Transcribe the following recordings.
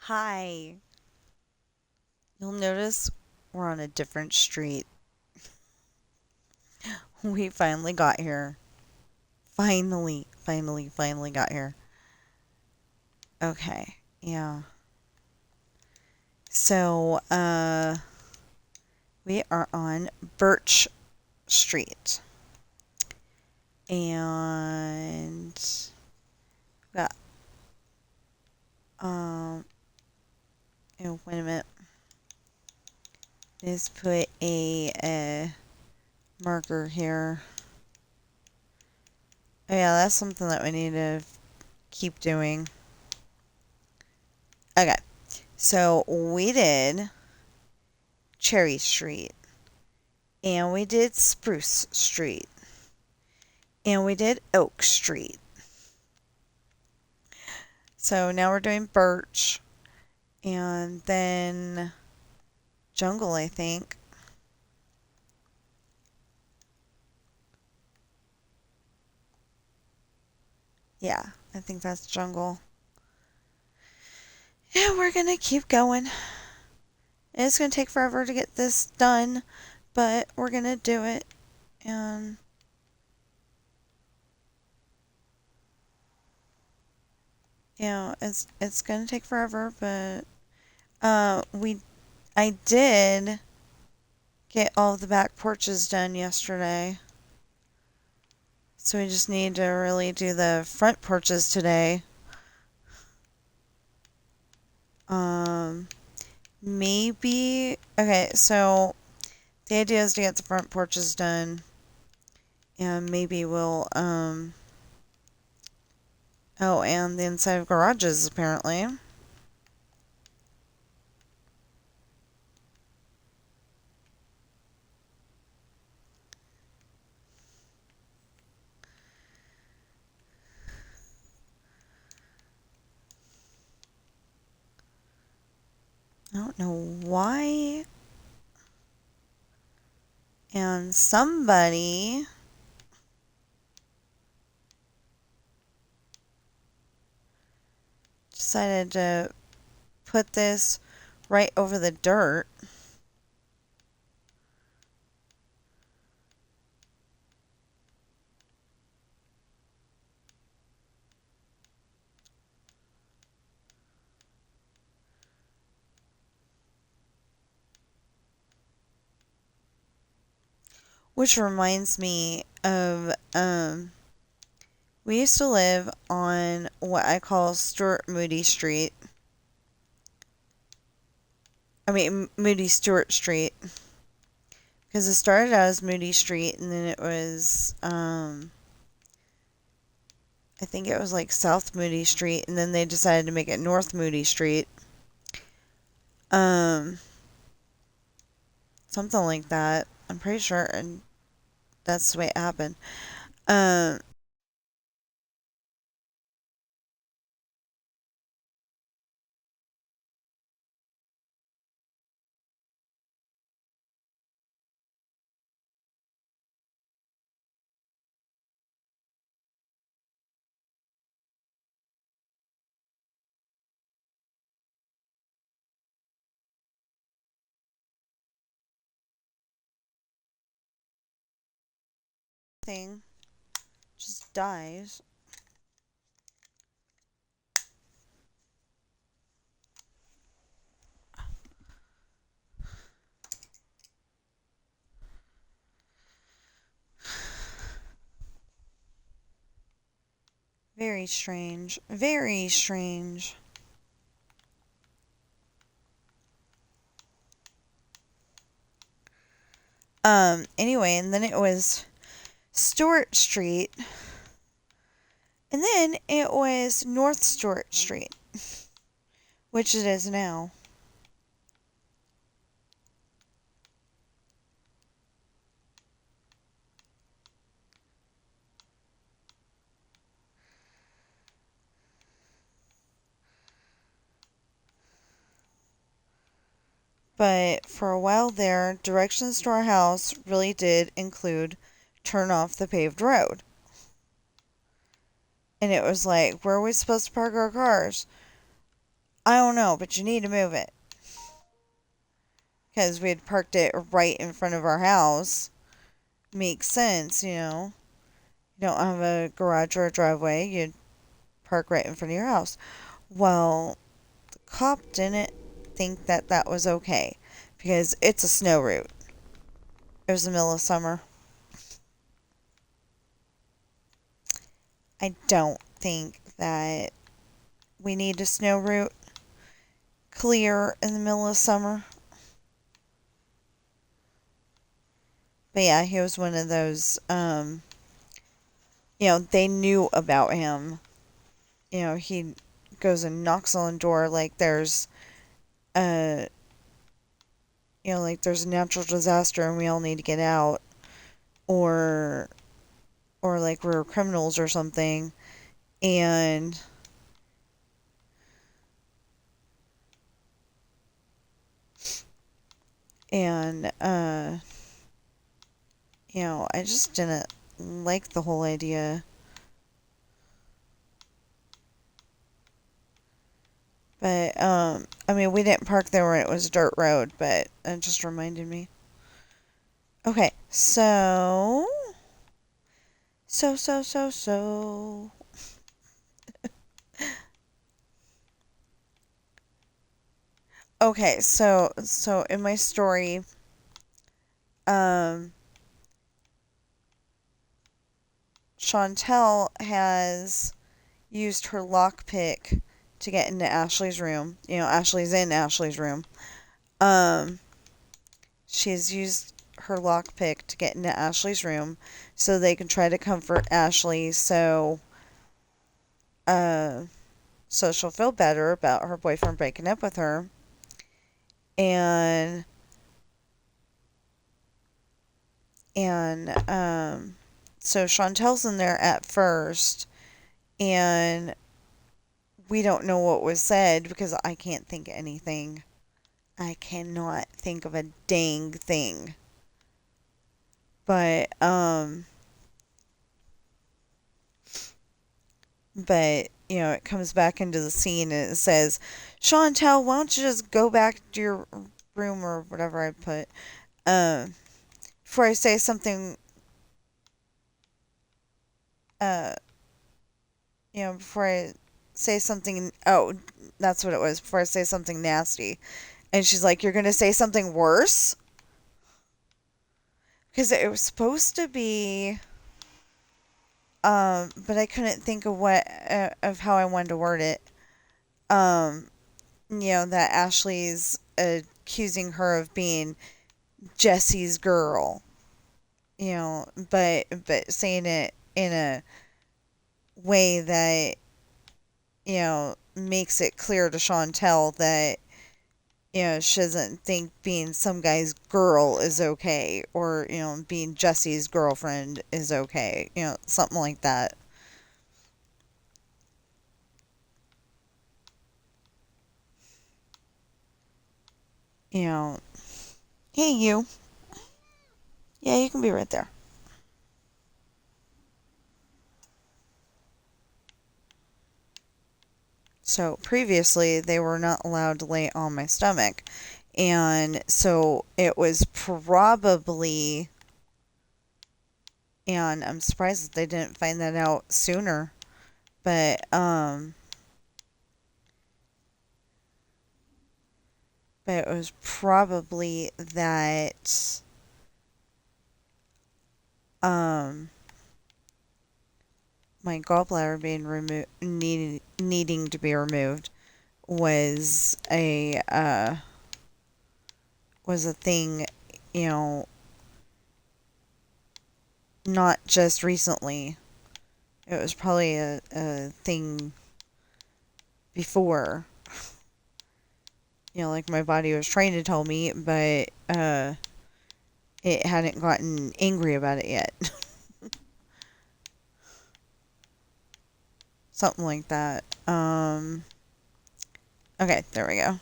Hi. You'll notice we're on a different street. We finally got here. Finally got here. Okay. Yeah. So, we are on Birch Street. And got wait a minute. Let's put a marker here. Oh yeah, that's something that we need to keep doing. Okay. So we did Cherry Street, and we did Spruce Street, and we did Oak Street. So now we're doing Birch, and then Jungle, I think. Yeah, I think that's Jungle. Yeah, we're gonna keep going. It's gonna take forever to get this done, but we're gonna do it. And it's gonna take forever, but we I did get all of the back porches done yesterday. So we just need to really do the front porches today. Um, maybe. Okay, so the idea is to get the front porches done, and maybe we'll. Oh, and the inside of garages, apparently. I don't know why. And somebody decided to put this right over the dirt. Which reminds me of, we used to live on what I call Stuart Moody Street. I mean, Moody Stewart Street. Because it started out as Moody Street, and then it was, I think it was like South Moody Street, and then they decided to make it North Moody Street. Um, Something like that. I'm pretty sure, and that's the way it happened. Um, thing just dies. Very strange. Very strange. Anyway, and then it was Stewart Street, and then it was North Stewart Street, which it is now. But for a while there, directions to our house really did include turn off the paved road. And it was like, where are we supposed to park our cars? I don't know, but you need to move it. Because we had parked it right in front of our house. Makes sense, you know. You don't have a garage or a driveway. You'd park right in front of your house. Well, the cop didn't think that that was okay. Because it's a snow route. It was the middle of summer. I don't think that we need a snow route clear in the middle of summer. But yeah, he was one of those, they knew about him. He goes and knocks on the door like there's a, like there's a natural disaster and we all need to get out. Or, like we're criminals or something. And, and, I just didn't like the whole idea. But, I mean, we didn't park there when it was a dirt road, but it just reminded me. Okay, so. So. Okay, so in my story, um, Chantel has used her lockpick to get into Ashley's room. Ashley's in Ashley's room. Um, she's used her lockpick to get into Ashley's room so they can try to comfort Ashley uh, so she'll feel better about her boyfriend breaking up with her. And, so Chantel's in there at first, and we don't know what was said because I can't think of anything. I cannot think of a dang thing. But, it comes back into the scene and it says, Chantel, why don't you just go back to your room or whatever I put, before I say something, uh, before I say something, oh, that's what it was, before I say something nasty. And she's like, you're going to say something worse? Because it was supposed to be, but I couldn't think of of how I wanted to word it. That Ashley's accusing her of being Jesse's girl. But saying it in a way that, makes it clear to Chantel that, she doesn't think being some guy's girl is okay, or, being Jesse's girlfriend is okay, something like that. You know, hey, you. Yeah, you can be right there. So previously, they were not allowed to lay on my stomach. And so it was probably, and I'm surprised that they didn't find that out sooner. But it was probably that, my gallbladder being needing to be removed was a thing, you know, not just recently. It was probably a thing before. Like my body was trying to tell me, but it hadn't gotten angry about it yet. Something like that. Okay, there we go.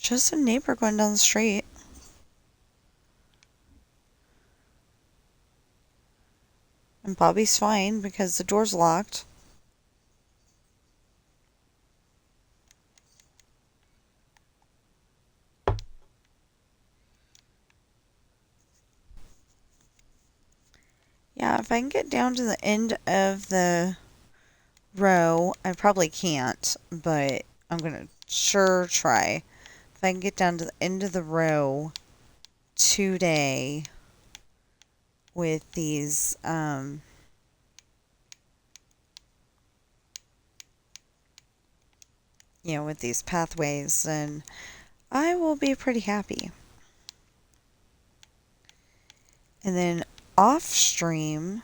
Just a neighbor going down the street. And Bobby's fine because the door's locked. Yeah, if I can get down to the end of the row, I probably can't, but I'm gonna sure try. If I can get down to the end of the row today with these, with these pathways, then I will be pretty happy. And then off stream,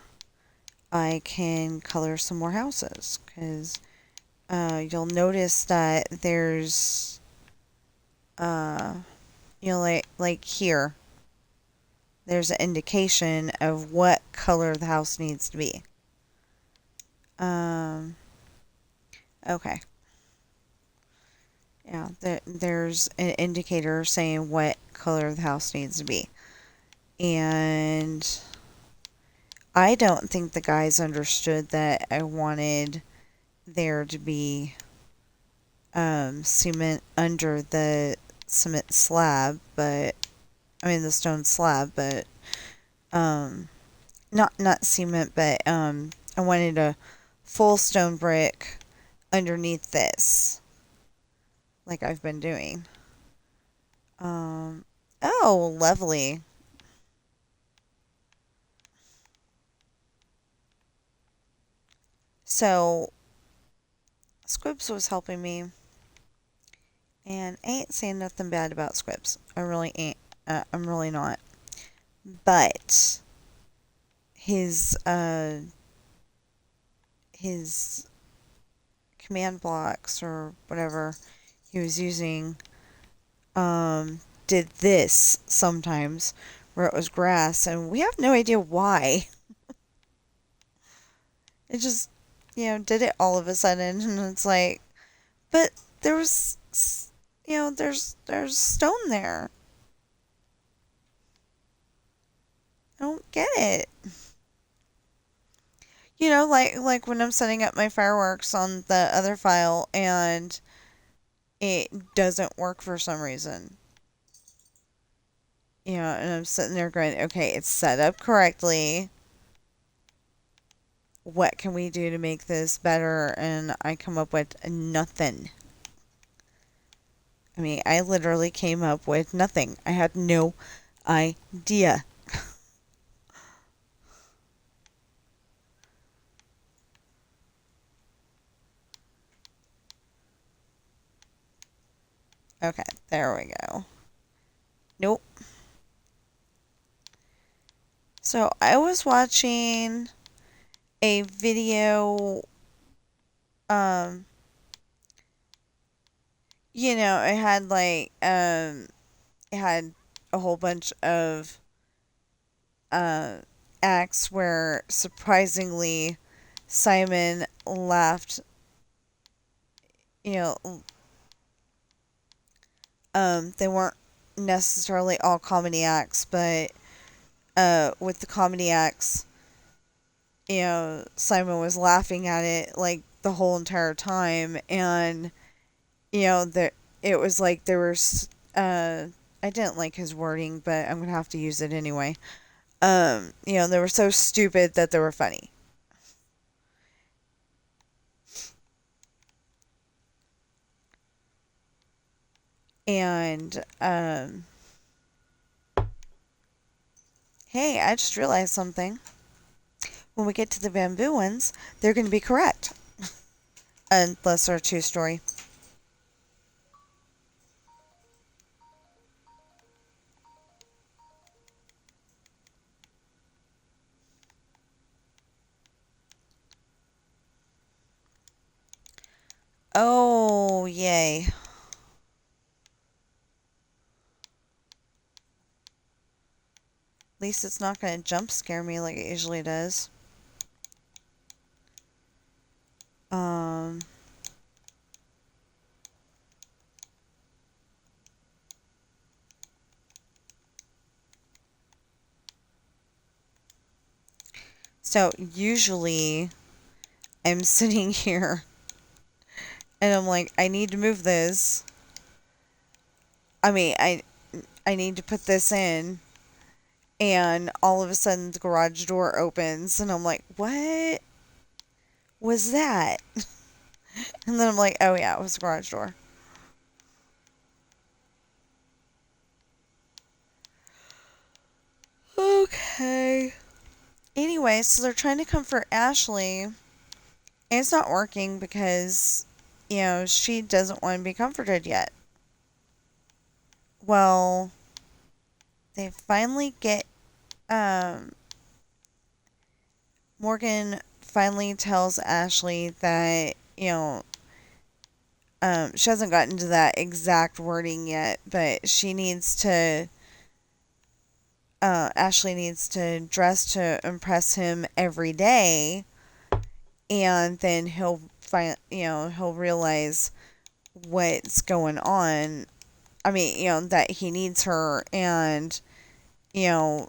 I can color some more houses because you'll notice that there's, like here, there's an indication of what color the house needs to be. Okay. Yeah, there's an indicator saying what color the house needs to be. And I don't think the guys understood that I wanted there to be cement under the cement slab, but the stone slab, but not cement, but I wanted a full stone brick underneath this, like I've been doing. Oh, lovely. So Squibs was helping me, and I ain't saying nothing bad about Squibs. I really ain't. I'm really not. But his command blocks or whatever he was using did this sometimes where it was grass, and we have no idea why. It just did it all of a sudden, and it's like, but there was there's stone there. I don't get it. Like when I'm setting up my fireworks on the other file and it doesn't work for some reason. And I'm sitting there going, okay, it's set up correctly. What can we do to make this better? And I come up with nothing. I literally came up with nothing. I had no idea. Okay, there we go. Nope. So I was watching a video, it had it had a whole bunch of acts where surprisingly Simon laughed. They weren't necessarily all comedy acts, but with the comedy acts, Simon was laughing at it like the whole entire time, and there it was like there was I didn't like his wording, but I'm gonna have to use it anyway. They were so stupid that they were funny. And hey, I just realized something. When we get to the bamboo ones, they're going to be correct. Unless they're a two-story. Oh, yay. At least it's not going to jump scare me like it usually does. So usually I'm sitting here and I'm like, I need to move this. I mean, I need to put this in. And all of a sudden the garage door opens and I'm like, what was that? And then I'm like, oh yeah, it was the garage door. Okay. Anyway, so they're trying to comfort Ashley. And it's not working because, she doesn't want to be comforted yet. Well, they finally get, Morgan finally tells Ashley that, she hasn't gotten to that exact wording yet, but Ashley needs to dress to impress him every day, and then he'll realize what's going on. I mean, that he needs her, and, yeah,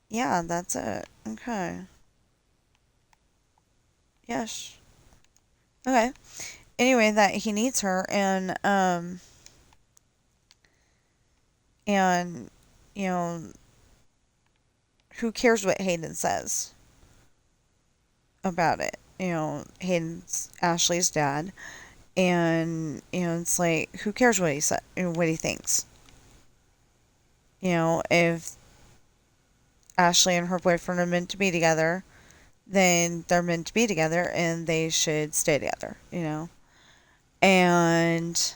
that's it. Okay. Yes. Okay. Anyway, that he needs her, and, you know, who cares what Hayden says about it? Hayden's Ashley's dad, and, it's like, who cares what he said, what he thinks? If Ashley and her boyfriend are meant to be together, then they're meant to be together and they should stay together, And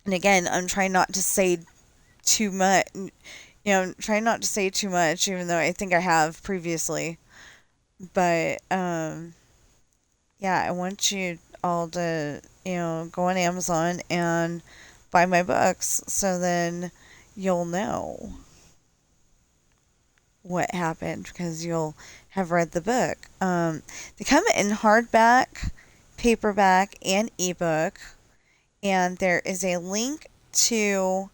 again, I'm trying not to say too much, I'm trying not to say too much, even though I think I have previously. But, yeah, I want you all to, go on Amazon and buy my books so then you'll know what happened because you'll have read the book. They come in hardback, paperback, and ebook, and there is a link to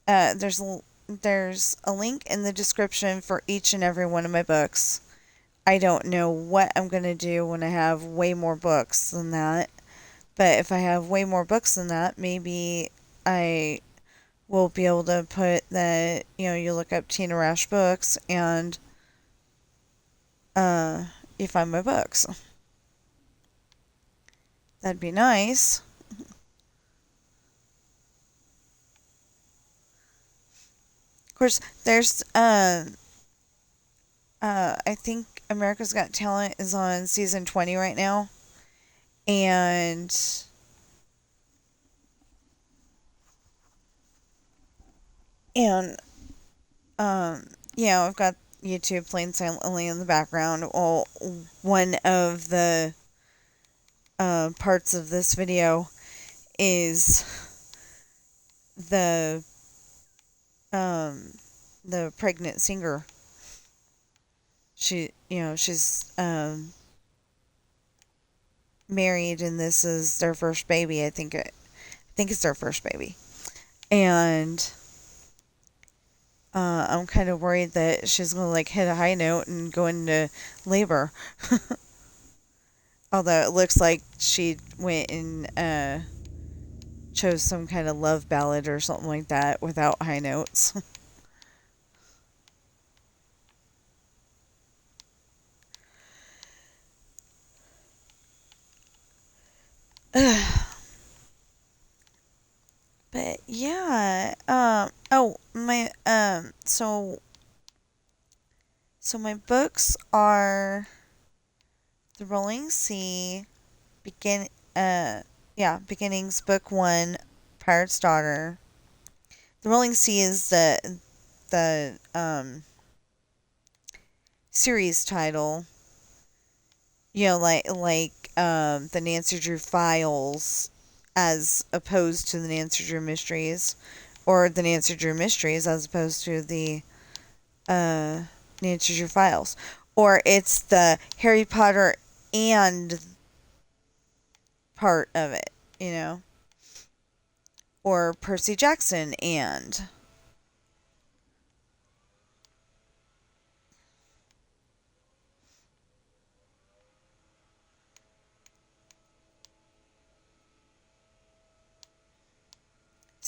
there's a link in the description for each and every one of my books. I don't know what I'm going to do when I have way more books than that. But if I have way more books than that, maybe I will be able to put that, you look up Tina Rash books and you find my books. That'd be nice. Of course, there's I think America's Got Talent is on season 20 right now. And and I've got YouTube playing silently in the background. Well, one of the parts of this video is the pregnant singer. She's married, and this is their first baby. I think it's their first baby, and I'm kind of worried that she's gonna like hit a high note and go into labor. Although it looks like she went and chose some kind of love ballad or something like that without high notes. But yeah, so my books are The Rolling Sea, Beginnings, Book 1, Pirate's Daughter. The Rolling Sea is the series title. The Nancy Drew Files as opposed to the Nancy Drew Mysteries, or the Nancy Drew Mysteries as opposed to the Nancy Drew Files. Or it's the Harry Potter and part of it, Or Percy Jackson and.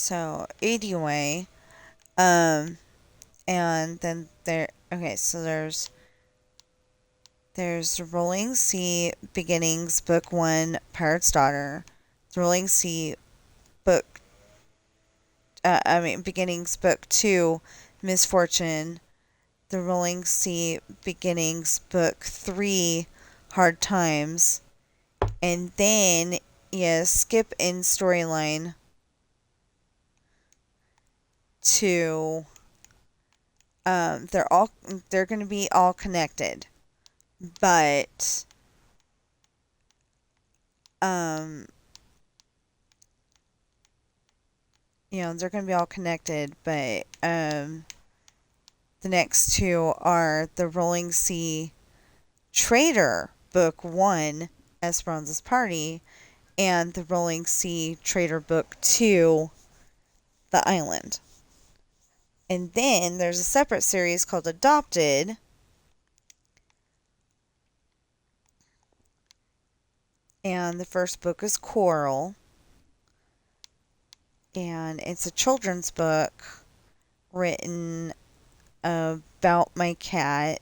So anyway, um, and then okay, so there's the Rolling Sea Beginnings Book 1, Pirate's Daughter. The Rolling Sea Book, Beginnings Book 2, Misfortune. The Rolling Sea Beginnings Book 3, Hard Times. And then you skip in storyline to they're going to be all connected, but um they're going to be all connected, but the next two are the Rolling Sea Traitor Book 1, Esperanza's Party, and the Rolling Sea Traitor Book 2, The Island. And then there's a separate series called Adopted. And the first book is Coral. And it's a children's book written about my cat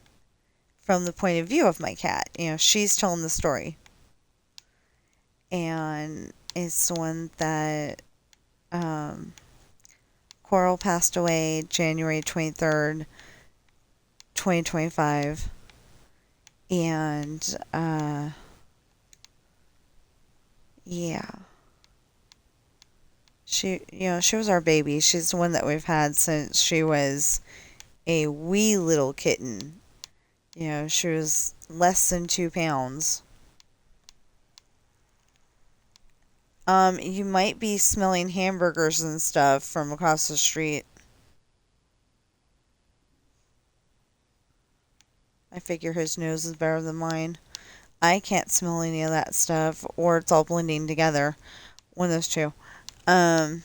from the point of view of my cat. She's telling the story. And it's the one that Coral passed away January 23rd, 2025. And yeah. She was our baby. She's the one that we've had since she was a wee little kitten. She was less than 2 pounds. You might be smelling hamburgers and stuff from across the street. I figure his nose is better than mine. I can't smell any of that stuff, or it's all blending together. One of those two. But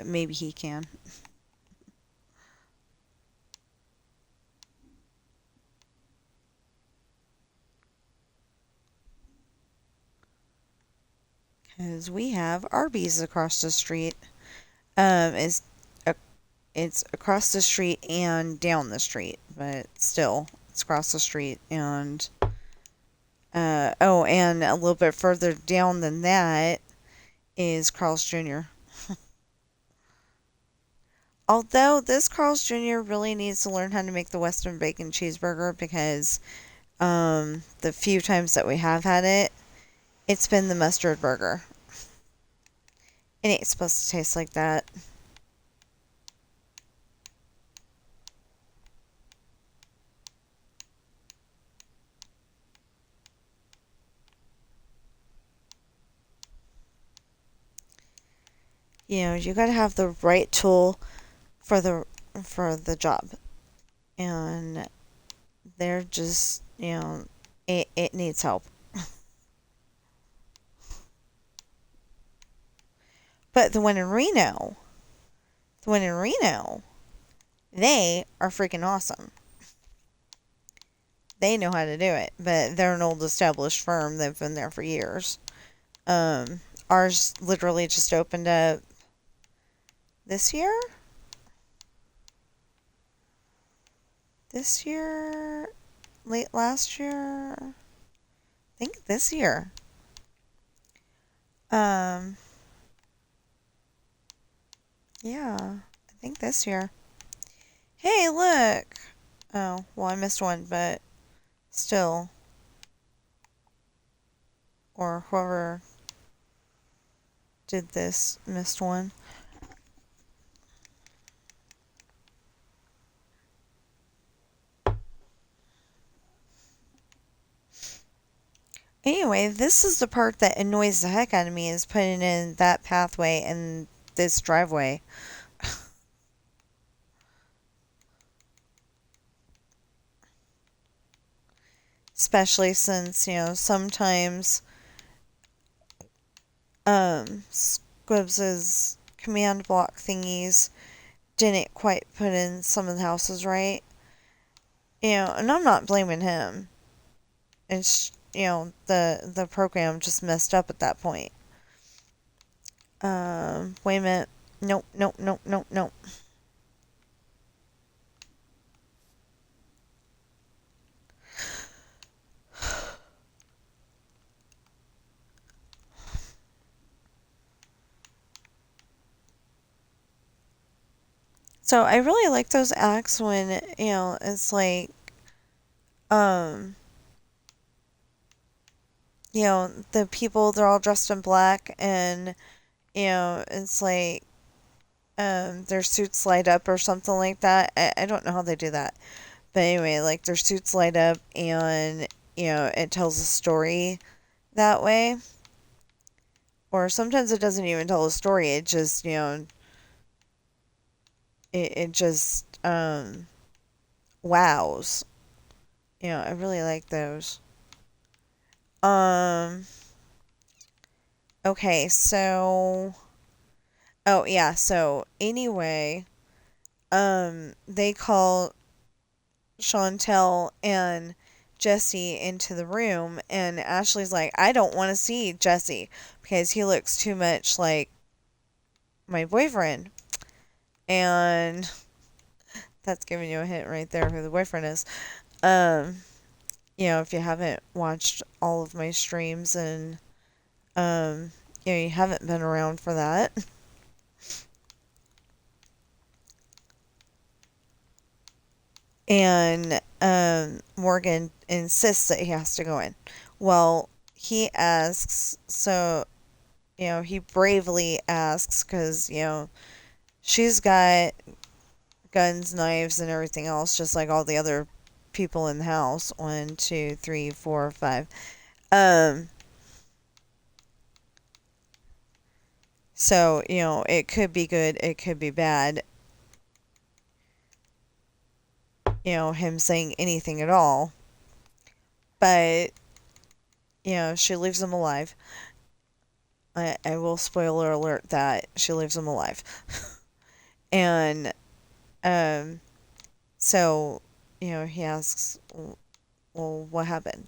maybe he can. Because we have Arby's across the street. It's it's across the street and down the street, but still, it's across the street. And and a little bit further down than that is Carl's Jr. Although this Carl's Jr. really needs to learn how to make the Western Bacon Cheeseburger, because the few times that we have had it, it's been the mustard burger. It ain't supposed to taste like that. You gotta have the right tool for the job. And they're just, it needs help. But the one in Reno, they are freaking awesome. They know how to do it, but they're an old established firm. They've been there for years. Ours literally just opened up this year. Late last year. I think this year. Yeah, I think this year. Hey, look! Oh, well, I missed one, but still. Or whoever did this missed one. Anyway, this is the part that annoys the heck out of me, is putting in that pathway and this driveway. Especially since, sometimes Squibs's command block thingies didn't quite put in some of the houses right. And I'm not blaming him. It's, the program just messed up at that point. Wait a minute. Nope, nope, nope, nope, nope. So I really like those acts when, it's like, um, the people, they're all dressed in black and, it's like, their suits light up or something like that. I don't know how they do that. But anyway, like their suits light up and, it tells a story that way. Or sometimes it doesn't even tell a story. It just, it just, wows. I really like those. Um, okay, so, oh yeah, so anyway, they call Chantel and Jesse into the room, and Ashley's like, I don't want to see Jesse because he looks too much like my boyfriend. And that's giving you a hint right there who the boyfriend is. Um, if you haven't watched all of my streams and, um, you haven't been around for that. And, Morgan insists that he has to go in. Well, he asks, so, he bravely asks because, she's got guns, knives, and everything else, just like all the other people in the house. 1, 2, 3, 4, 5. Um, so, it could be good, it could be bad, him saying anything at all. But, she leaves him alive. I will spoiler alert that she leaves him alive. And, um, so, he asks, well, what happened?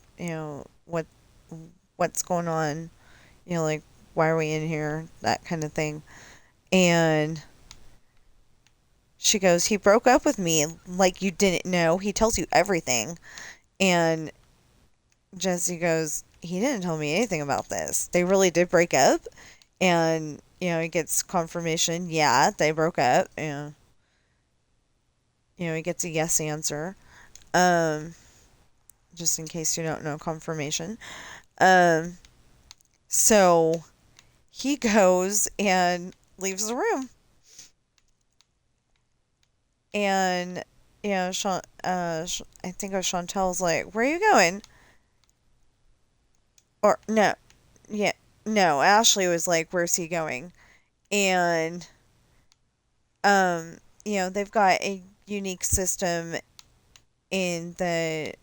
What's going on? Like, why are we in here? That kind of thing. And she goes, he broke up with me like you didn't know. He tells you everything. And Jesse goes, he didn't tell me anything about this. They really did break up. And, he gets confirmation. Yeah, they broke up. And, he gets a yes answer. Um, just in case you don't know confirmation. Um, so he goes and leaves the room. And, I think it was Chantel's like, where are you going? Or, no, yeah, no, Ashley was like, where's he going? And, um, they've got a unique system in the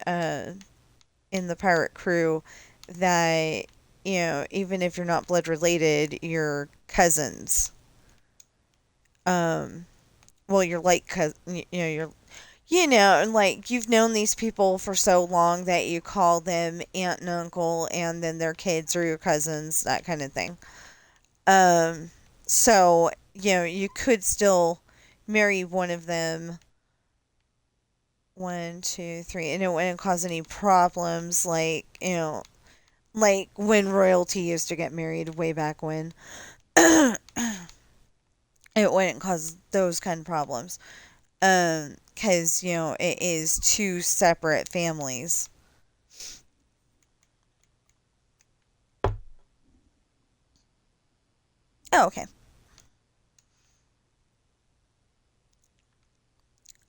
pirate crew that, even if you're not blood related, you're cousins. Um, well, you're like cousin, and like you've known these people for so long that you call them aunt and uncle, and then their kids are your cousins, that kind of thing. Um, so, you could still marry one of them. 1, 2, 3, and it wouldn't cause any problems, like, like when royalty used to get married way back when. It wouldn't cause those kind of problems. Because, it is two separate families. Oh, okay.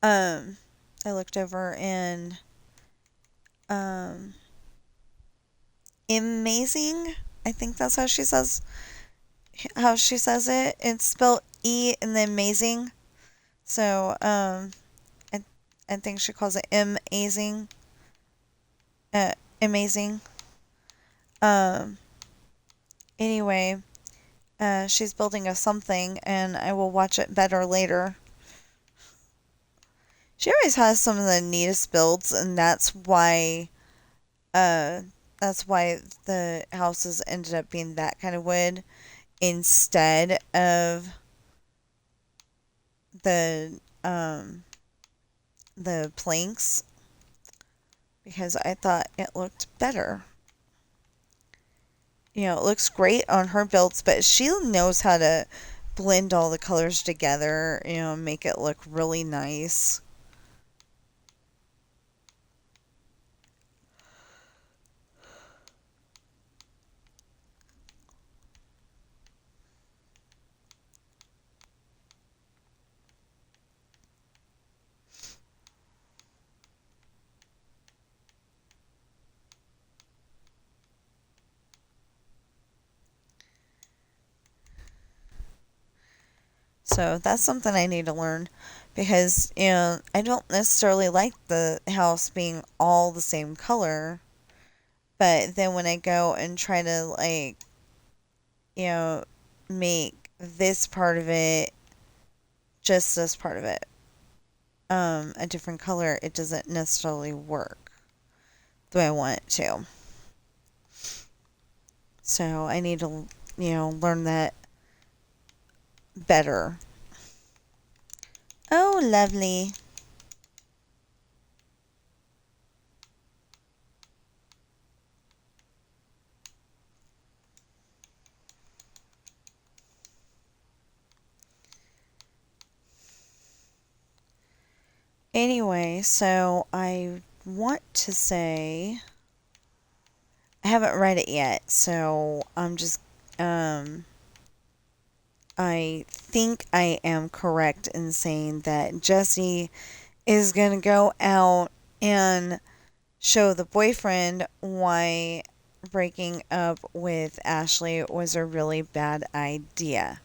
Um, I looked over and, um, amazing. I think that's how she says it. It's spelled E and then amazing. So, I, I think she calls it amazing. Amazing. Um, anyway, she's building a something, and I will watch it better later. She always has some of the neatest builds, and uh, that's why the houses ended up being that kind of wood. instead of the um the planks because I thought it looked better. It looks great on her builds, but she knows how to blend all the colors together, make it look really nice. So that's something I need to learn because, I don't necessarily like the house being all the same color. But then when I go and try to, like, you know, make this part of it, just this part of it, a different color, it doesn't necessarily work the way I want it to. So I need to, learn that better. Oh, lovely. Anyway, so I want to say I haven't read it yet, so I think I am correct in saying that Jesse is going to go out and show the boyfriend why breaking up with Ashley was a really bad idea.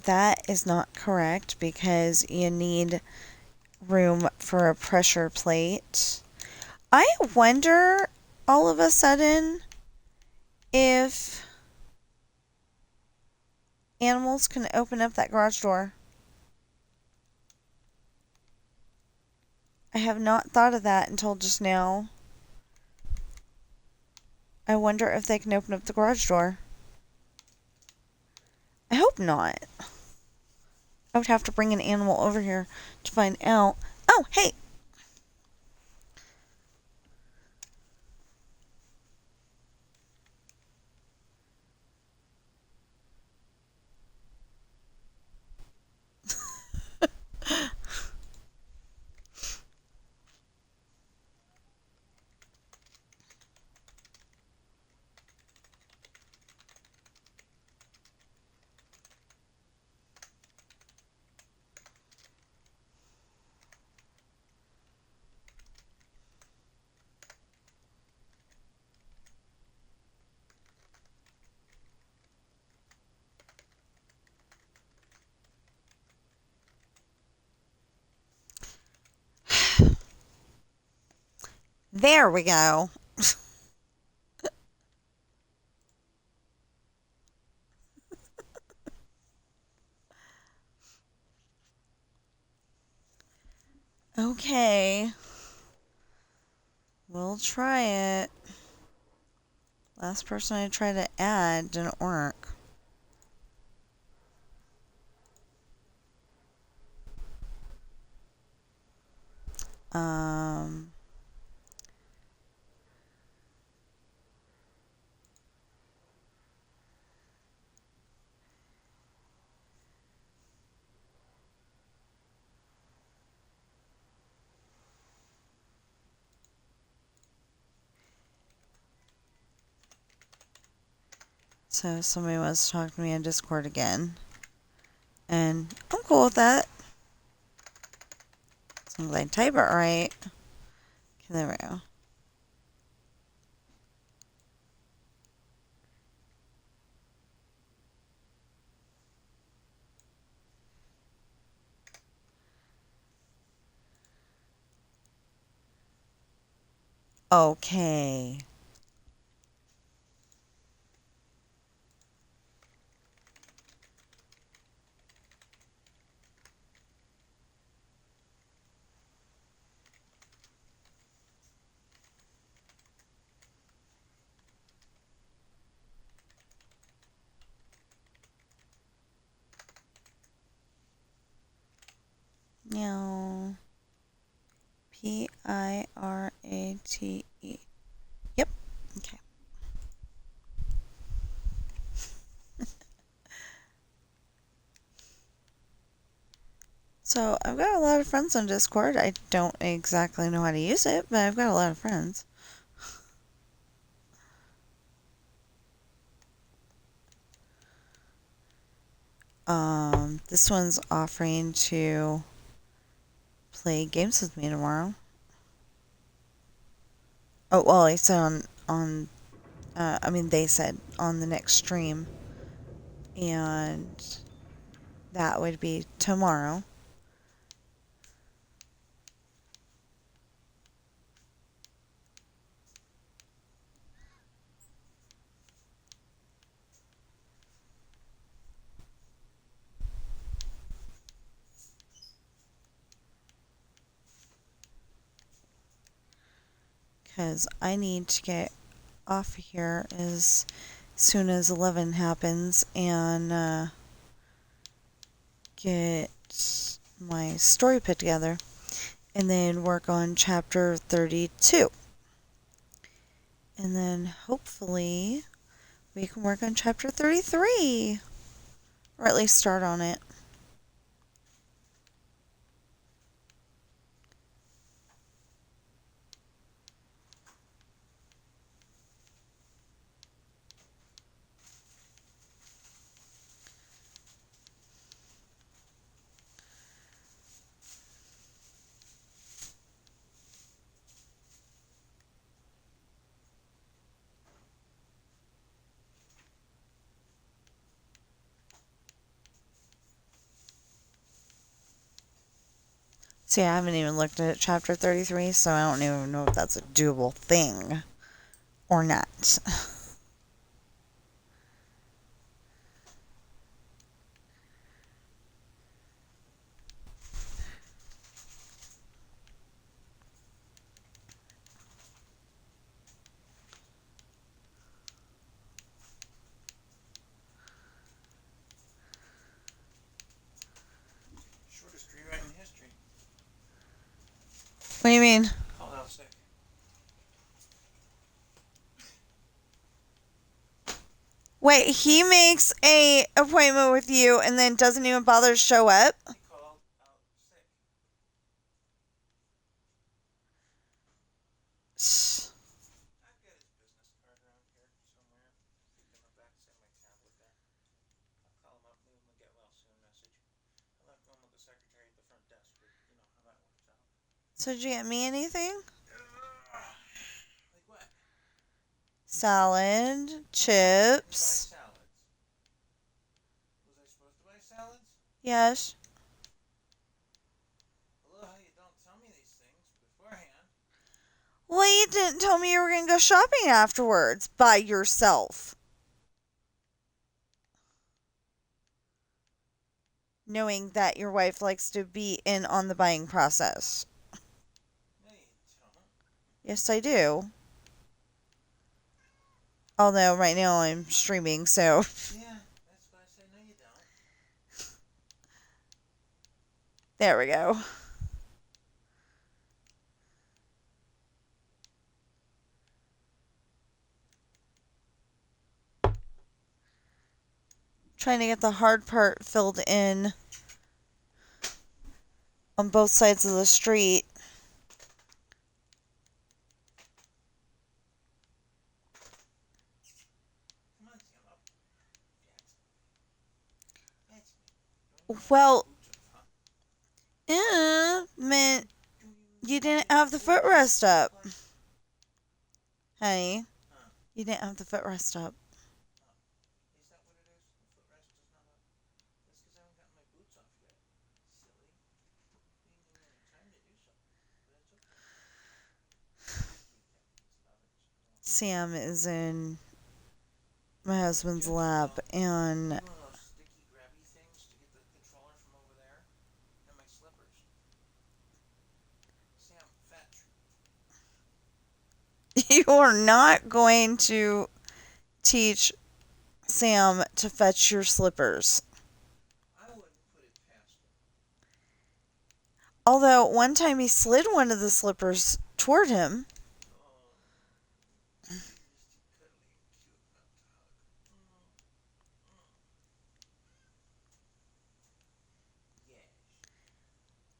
That is not correct because you need room for a pressure plate. I wonder all of a sudden if animals can open up that garage door. I have not thought of that until just now. I wonder if they can open up the garage door. I hope not. I would have to bring an animal over here to find out. Oh, hey! There we go. Okay. We'll try it. Last person I tried to add didn't work. Um... So somebody wants to talk to me on Discord again. And I'm cool with that. So I'm glad I type it right. Okay, there we go. Okay. T-E. Yep. Okay. So I've got a lot of friends on Discord. I don't exactly know how to use it, but I've got a lot of friends. This one's offering to play games with me tomorrow. Oh, well, I said they said on the next stream. And that would be tomorrow. Because I need to get off here as soon as 11 happens and get my story put together and then work on chapter 32. And then hopefully we can work on chapter 33, or at least start on it. See, I haven't even looked at chapter 33, so I don't even know if that's a doable thing or not. Shortest rewrite in history. What do you mean? Called out sick. Wait, he makes a appointment with you and then doesn't even bother to show up? He called out sick. I've got his business card around here somewhere. Keep in the back seat of my tablet there. I'll call him up, leave him a get well soon message. I left one with the secretary at the front desk, but you know how that works out. So did you get me anything? Like what? Salad, Buy chips. salads. Was I supposed to buy salads? Yes. I love how you don't tell me these things beforehand. Well, you didn't tell me you were going to go shopping afterwards by yourself. Knowing that your wife likes to be in on the buying process. No, you don't. Yes, I do. Although right now I'm streaming, so. Yeah, that's why I say no, you don't. There we go. Trying to get the hard part filled in on both sides of the street. Come on, Sam, up. That's me. Well, meant you didn't have the footrest up. Honey, you didn't have the footrest up. Is that what it is? The footrest is not up? That's because I haven't gotten my boots off yet. Silly. Didn't give me any time to do so. But it's okay. Sam is in my husband's lap, and One of those sticky grabby things to get the controller from over there. And my slippers. Sam, fetch. you are not going to teach Sam to fetch your slippers. I wouldn't put it past him. Although one time he slid one of the slippers toward him. Oh,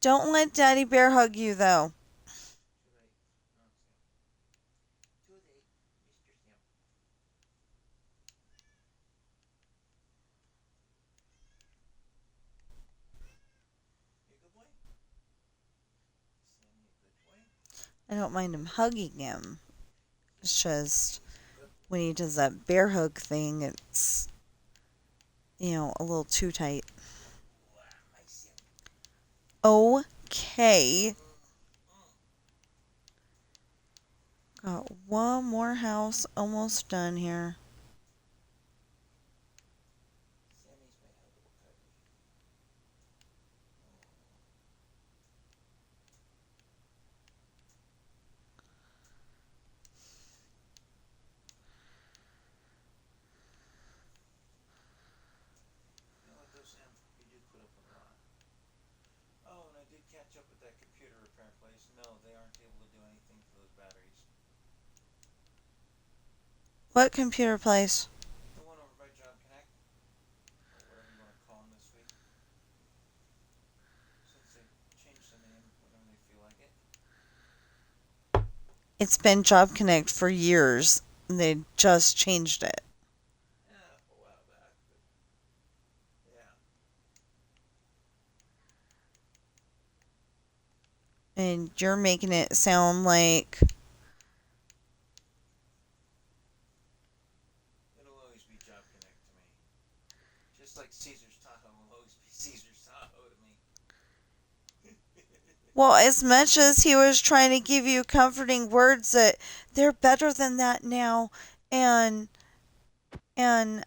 Don't let Daddy Bear hug you, though. Too late. Oh, Sam. Too late, Mr. Sam. You a good boy? Sammy, a good boy? I don't mind him hugging him. It's just Sammy's a good when boy. he does that bear hug thing, it's, a little too tight. My Sammy. Okay. Mm. Got one more house almost done here. Sammy's my huggable cuddly. You know what though, Sam? You do put up with a lot. Oh, and I did catch up with that computer repair place. No, they aren't able to do anything for those batteries. What computer place? The one over by Job Connect, or whatever you want to call them this week, since they change the name whenever they feel like it. It's been Job Connect for years. They just changed it. Yeah, a while back, but yeah. And you're making it sound like It'll always be Job Connect to me. Just like Caesar's Tahoe will always be Caesar's Tahoe to me. well, as much as he was trying to give you comforting words that they're better than that now, and and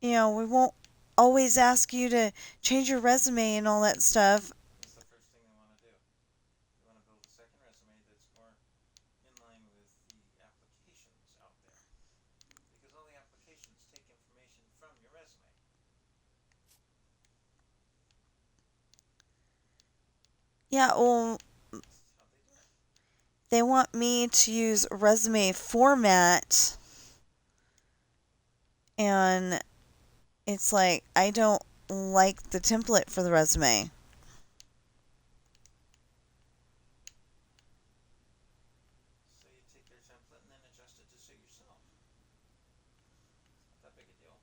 we won't always ask you to change your resume and all that stuff. What's the first thing they want to do? They want to build a second resume that's more in line with the applications out there. Because all the applications take information from your resume. Yeah, well, That's how they do it. they want me to use resume format, and it's like I don't like the template for the resume. So you take their template and then adjust it to suit yourself. It's not that big a deal.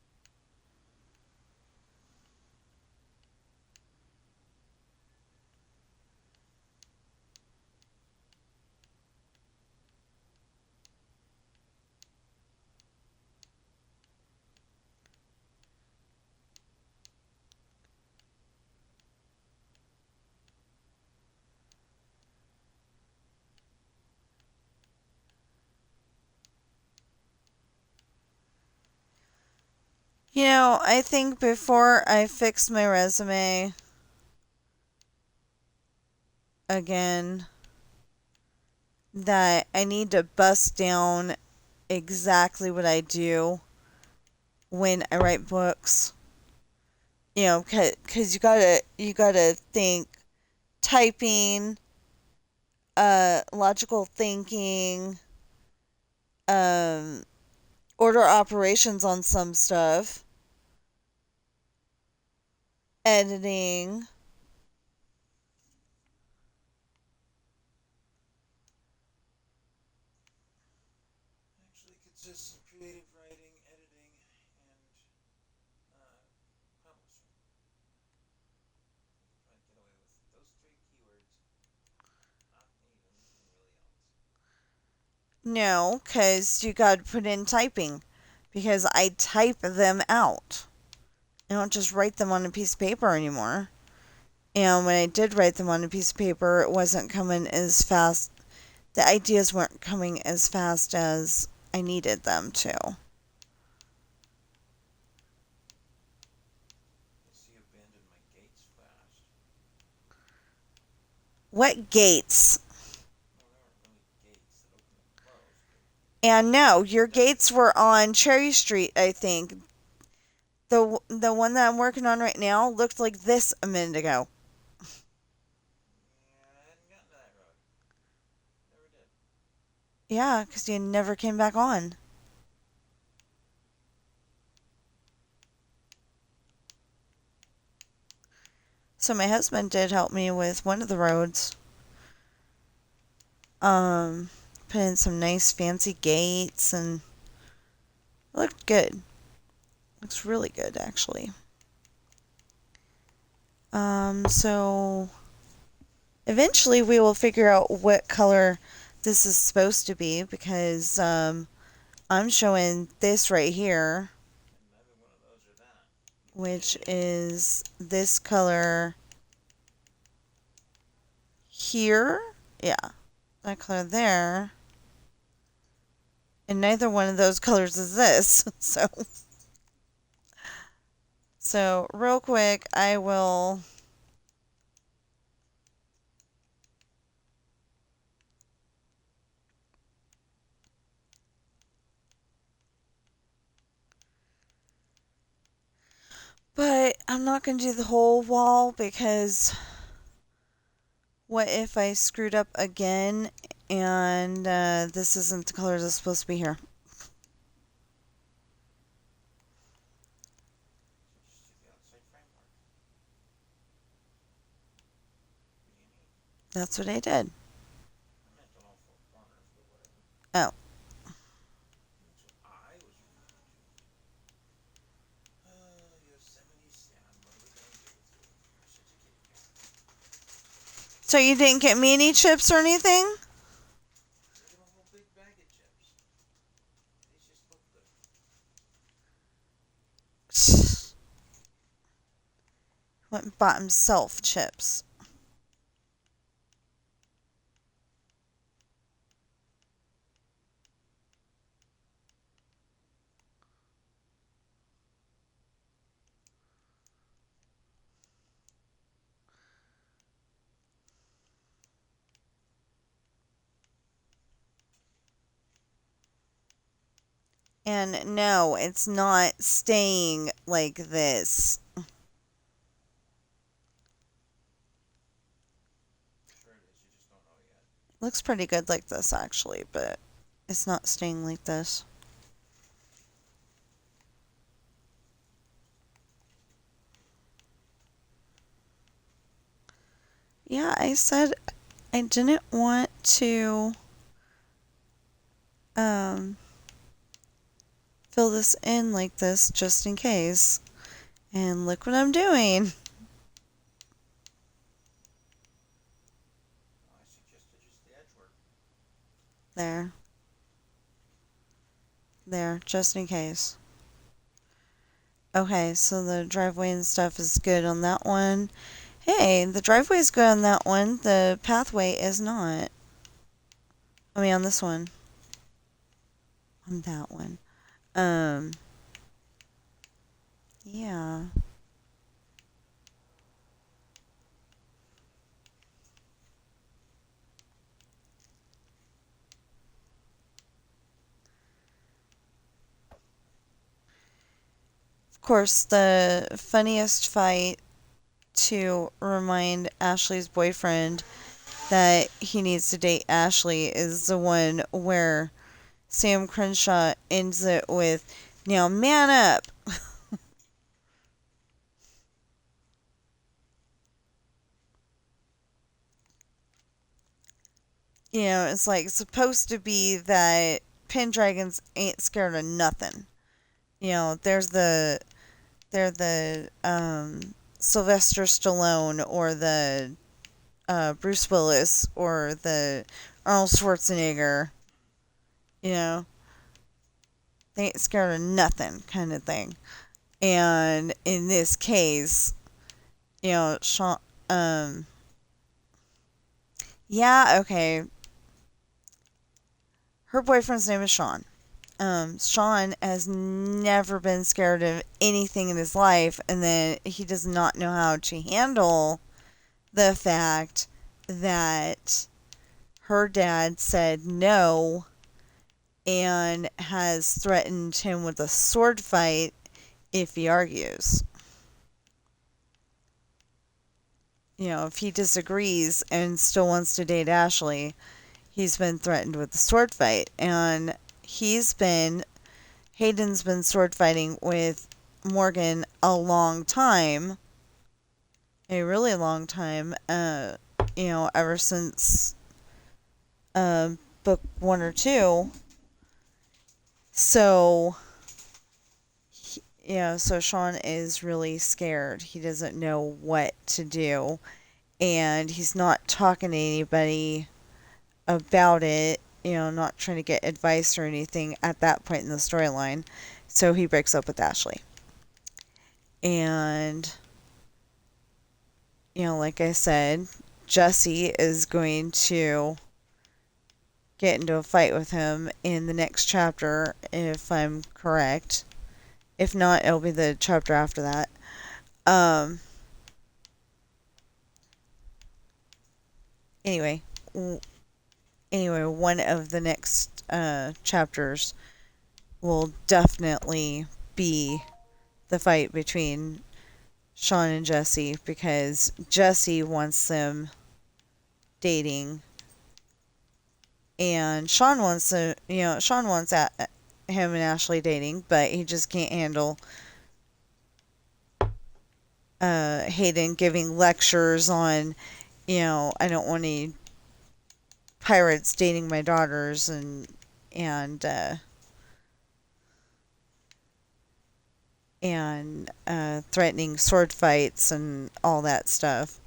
I think before I fix my resume again, that I need to bust down exactly what I do when I write books. Because you gotta think typing, logical thinking, um, order operations on some stuff, editing. Actually, consists of creative writing, editing, and publishing. You probably get away with those three keywords. Not need anything really else. No, because you gotta put in typing. Because I type them out. I don't just write them on a piece of paper anymore. And when I did write them on a piece of paper, it wasn't coming as fast. The ideas weren't coming as fast as I needed them to. I see you abandoned my gates fast. What gates? Well, they weren't really gates that open and close, but And no, your that's gates were on Cherry Street, I think. The one that I'm working on right now looked like this a minute ago. yeah, I hadn't gotten to that road. Never did. Yeah, because you never came back on. So my husband did help me with one of the roads. Um, Put in some nice fancy gates and it looked good. Looks really good actually. So eventually we will figure out what color this is supposed to be because I'm showing this right here, And neither one of those are that. which is this color here. Yeah, that color there. And neither one of those colors is this. So real quick, I will but I'm not going to do the whole wall because what if I screwed up again and this isn't the color that's supposed to be here? So just do the outside framework. What do you mean? That's what I did. I meant on all four corners, but whatever. Oh. That's what I was referring to. Yosemite Sam, what are we gonna do with you? You're such a kitty cat. So you didn't get me any chips or anything? I got a whole big bag of chips. These just look good. Went and bought himself chips. And no, it's not staying like this. Sure it is, you just don't know yet. Looks pretty good like this actually, but it's not staying like this. Yeah, I said I didn't want to fill this in like this just in case. And look what I'm doing. I suggested just the edge work. There. There, just in case. Okay, so the driveway and stuff is good on that one. Hey, the driveway is good on that one. The pathway is not. I mean, on this one. On that one. Yeah. Of course, the funniest fight to remind Ashley's boyfriend that he needs to date Ashley is the one where Sam Crenshaw ends it with, "Now man up." You know, it's like supposed to be that Pendragons ain't scared of nothing. You know, they're the Sylvester Stallone or the Bruce Willis or the Arnold Schwarzenegger. You know, they ain't scared of nothing kind of thing. And in this case, you know, Sean, yeah, okay. Her boyfriend's name is Sean. Sean has never been scared of anything in his life, and then he does not know how to handle the fact that her dad said no and has threatened him with a sword fight if he argues. You know, if he disagrees and still wants to date Ashley, he's been threatened with a sword fight. And Hayden's been sword fighting with Morgan a long time. a really long time. Ever since book 1 or 2. So, so Sean is really scared. He doesn't know what to do, and he's not talking to anybody about it. Not trying to get advice or anything at that point in the storyline. So he breaks up with Ashley. And, like I said, Jesse is going to get into a fight with him in the next chapter, if I'm correct. If not, it'll be the chapter after that. Um, anyway, one of the next chapters will definitely be the fight between Sean and Jesse, because Jesse wants them dating, and Sean wants him and Ashley dating, but he just can't handle Hayden giving lectures on, I don't want any pirates dating my daughters, and threatening sword fights and all that stuff.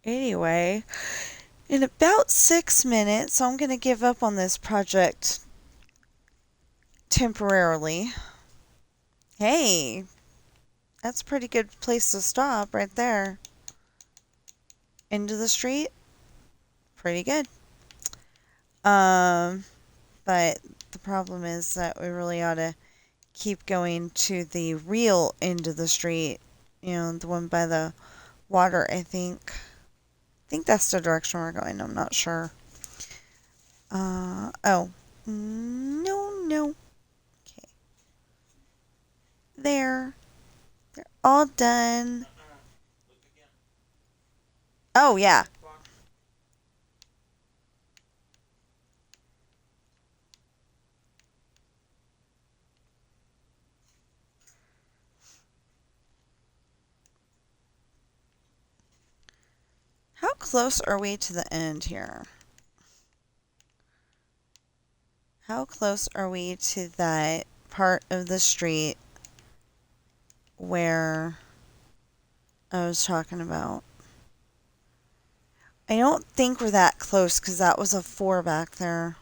Anyway, in about 6 minutes, I'm going to give up on this project temporarily. Hey, that's a pretty good place to stop right there. Into the street. Pretty good. But the problem is that we really ought to keep going to the real end of the street. The one by the water, I think. I think that's the direction we're going. I'm not sure. Oh. No. Okay. There. They're all done. Look again. Oh, yeah. Clock. How close are we to the end here? How close are we to that part of the street where I was talking about? I don't think we're that close, because that was a 4 back there.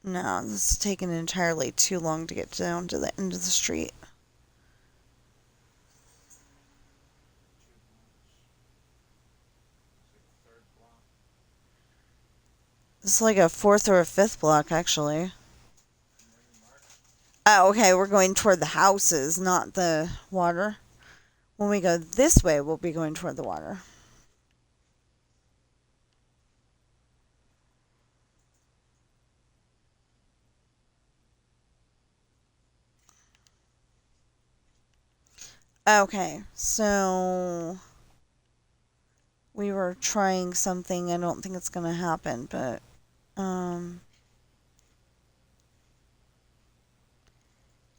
No, this is taking entirely too long to get down to the end of the street. 2 blocks. It's like a third block. It's like a 4th or a 5th block, actually. Where you mark? Oh, okay, we're going toward the houses, not the water. When we go this way, we'll be going toward the water. Okay, so we were trying something. I don't think it's gonna happen, but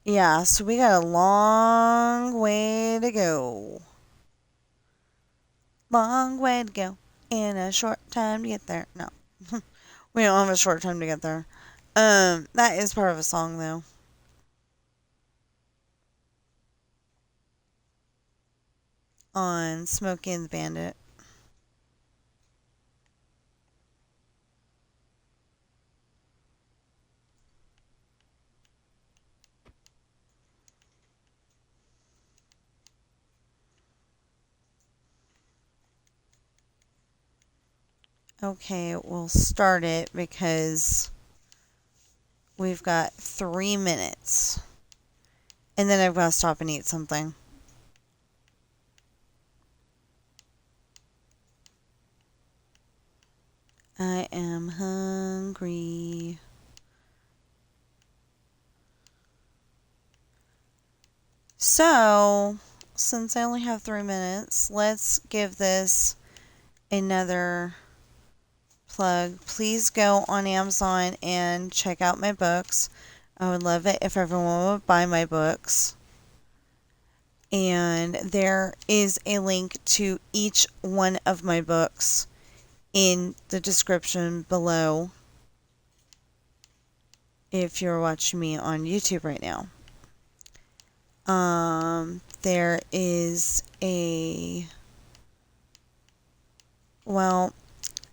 yeah, so we got a long way to go. Long way to go in a short time to get there. No. We don't have a short time to get there. That is part of a song, though. On Smokey and the Bandit. Okay, we'll start it because we've got 3 minutes. And then I've got to stop and eat something. I am hungry. So, since I only have 3 minutes, let's give this another plug. Please go on Amazon and check out my books. I would love it if everyone would buy my books. And there is a link to each one of my books in the description below if you're watching me on YouTube right now. There is well,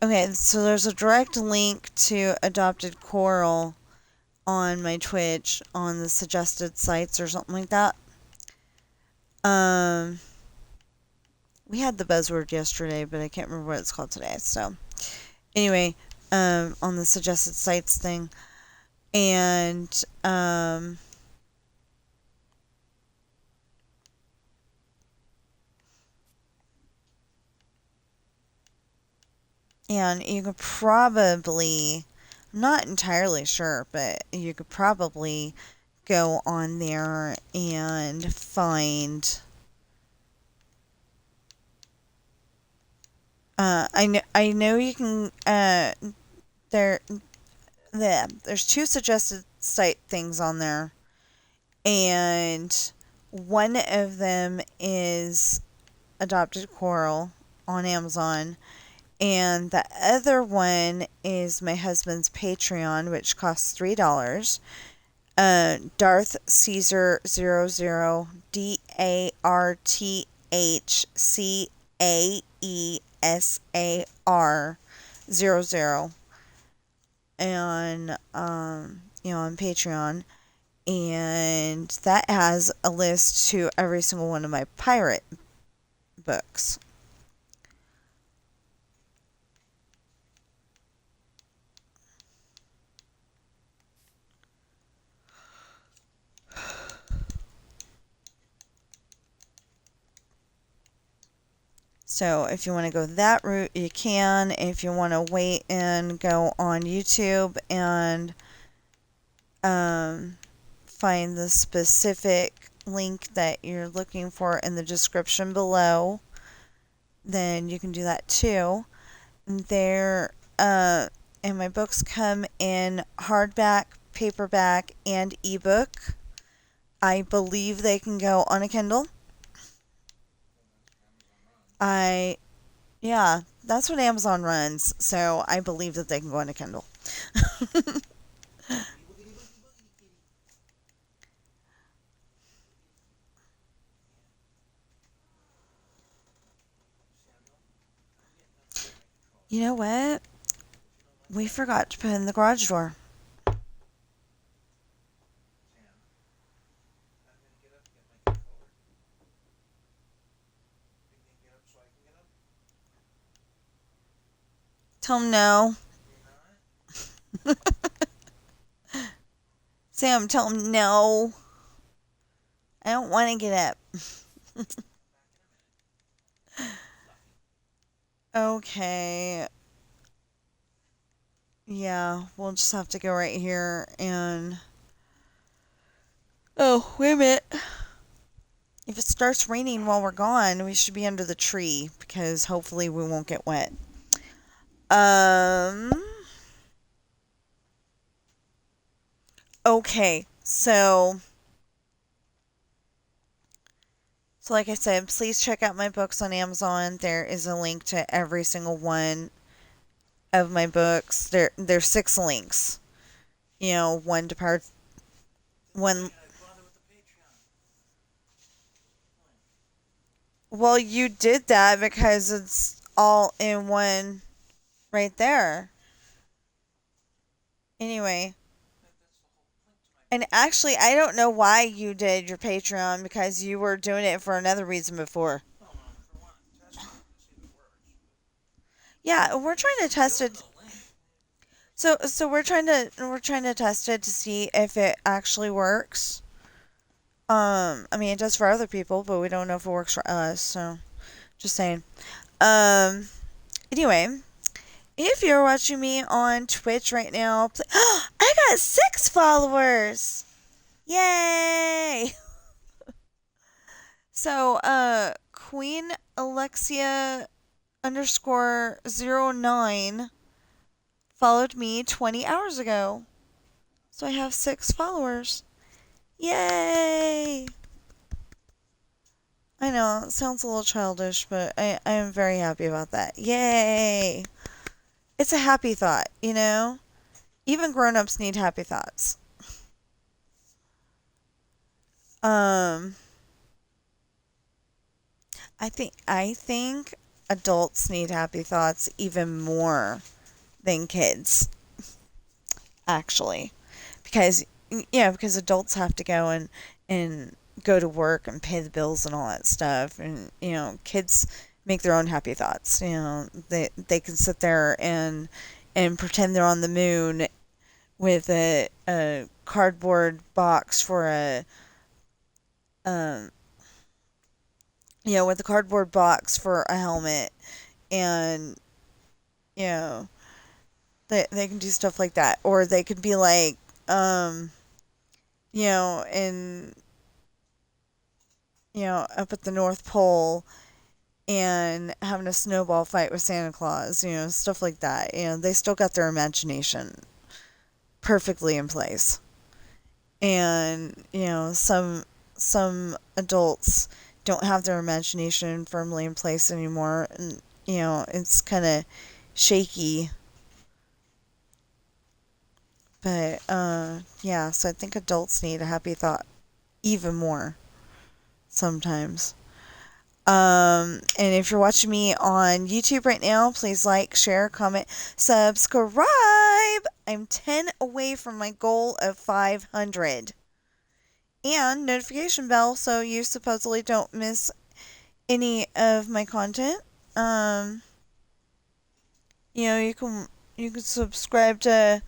okay, so there's a direct link to Adopted Coral on my Twitch on the suggested sites or something like that. We had the buzzword yesterday, but I can't remember what it's called today. So, anyway, on the suggested sites thing, and you could probably, I'm not entirely sure, but you could probably go on there and find. I know you can. There's two suggested site things on there, and one of them is Adopted Coral on Amazon, and the other one is my husband's Patreon, which costs $3. Darth Caesar 00, DarthCaesar 00, and on Patreon, and that has a list to every single one of my pirate books. So if you want to go that route, you can. If you want to wait and go on YouTube and find the specific link that you're looking for in the description below, then you can do that too. There, and my books come in hardback, paperback, and ebook. I believe they can go on a Kindle. Yeah, that's what Amazon runs, so I believe that they can go on a Kindle. You know what? We forgot to put in the garage door. Tell him no. Sam, tell him no. I don't want to get up. Okay. Yeah, we'll just have to go right here and... Oh, wait a minute. If it starts raining while we're gone, we should be under the tree because hopefully we won't get wet. Okay, so like I said, please check out my books on Amazon. There is a link to every single one of my books. There's 6 links. One to part one. Well, you did that because it's all in one right there. Anyway. And actually, I don't know why you did your Patreon because you were doing it for another reason before. Yeah, we're trying to test it. So we're trying to test it to see if it actually works. I mean it does for other people, but we don't know if it works for us, so just saying. Anyway, if you're watching me on Twitch right now, I got 6 followers. Yay! So, Queen Alexia _09 followed me 20 hours ago. So I have 6 followers. Yay! I know, it sounds a little childish, but I am very happy about that. Yay! It's a happy thought, you know? Even grown-ups need happy thoughts. Um, I think adults need happy thoughts even more than kids, actually. Because because adults have to go and go to work and pay the bills and all that stuff, and kids make their own happy thoughts. They can sit there and pretend they're on the moon with a cardboard box for a um with a cardboard box for a helmet, and you know they can do stuff like that, or they could be like in up at the North Pole and having a snowball fight with Santa Claus, stuff like that. They still got their imagination perfectly in place. And, some adults don't have their imagination firmly in place anymore, and it's kind of shaky. But yeah, so I think adults need a happy thought even more sometimes. And if you're watching me on YouTube right now, please like, share, comment, subscribe. I'm 10 away from my goal of 500. And notification bell so you supposedly don't miss any of my content. Um, you can subscribe to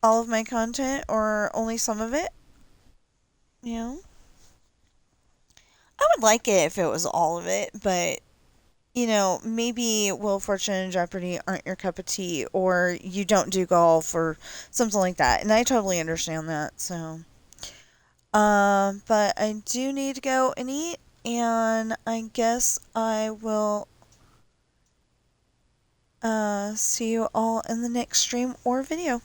all of my content or only some of it. You know, I would like it if it was all of it, but maybe Wheel of Fortune and Jeopardy aren't your cup of tea, or you don't do golf or something like that, and I totally understand that. So, but I do need to go and eat, and I guess I will see you all in the next stream or video.